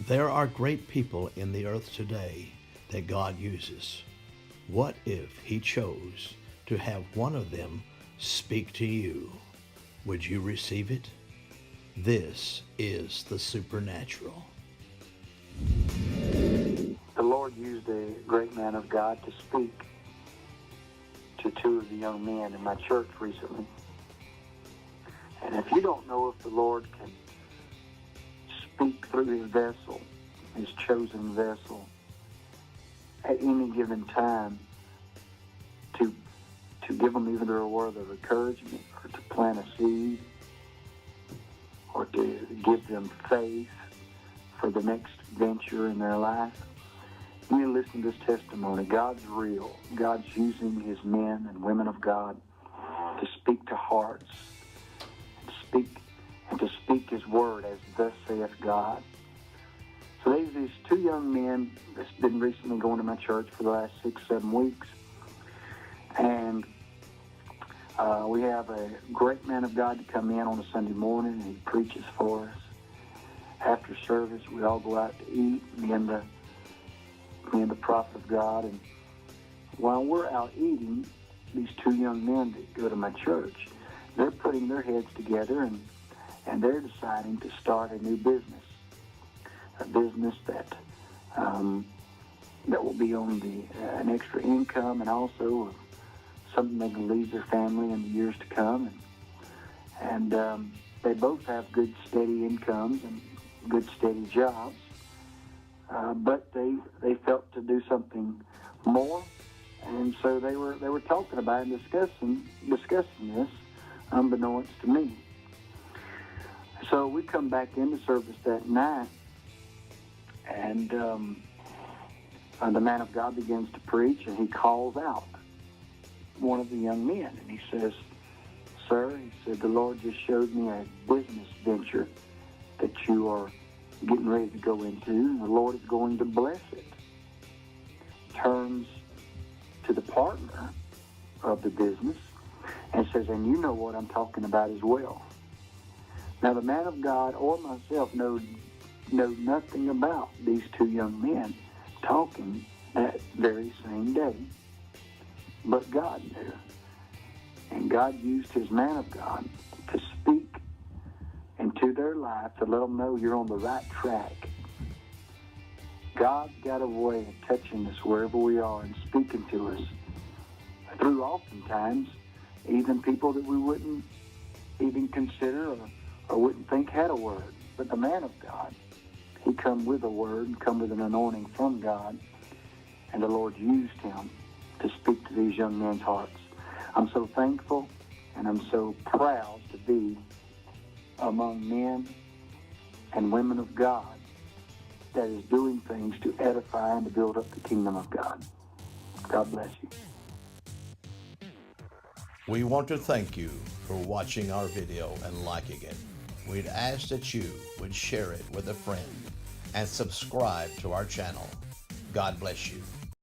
There are great people in the earth today that God uses. What if He chose to have one of them speak to you? Would you receive it? This is the supernatural. The Lord used a great man of God to speak to two of the young men in my church recently. And if you don't know if the Lord can speak through His vessel, His chosen vessel, at any given time to give them either a word of encouragement or to plant a seed or to give them faith for the next venture in their life, you need to listen to this testimony. God's real. God's using His men and women of God to speak to hearts, and to speak His word as thus saith God. So there's these two young men that's been recently going to my church for the last 6-7 weeks. And we have a great man of God to come in on a Sunday morning, and he preaches for us. After service, we all go out to eat, me and the prophet of God. And while we're out eating, these two young men that go to my church, they're putting their heads together and they're deciding to start a new business. A business that will be on an extra income, and also something they can leave their family in the years to come. And they both have good, steady incomes and good, steady jobs. But they felt to do something more, and so they were talking about it and discussing this, unbeknownst to me. So we come back into service that night, and the man of God begins to preach, and he calls out one of the young men, and he says, "Sir," he said, "the Lord just showed me a business venture that you are getting ready to go into, and the Lord is going to bless it." Turns to the partner of the business and says, "And you know what I'm talking about as well." Now, the man of God or myself know nothing about these two young men talking that very same day, but God knew. And God used His man of God to speak into their life to let them know you're on the right track. God's got a way of touching us wherever we are and speaking to us through oftentimes even people that we wouldn't even consider or wouldn't think had a word. But the man of God, he come with a word and come with an anointing from God, and the Lord used him to speak to these young men's hearts. I'm so thankful and I'm so proud to be among men and women of God that is doing things to edify and to build up the kingdom of God. God bless you. We want to thank you for watching our video and liking it. We'd ask that you would share it with a friend and subscribe to our channel. God bless you.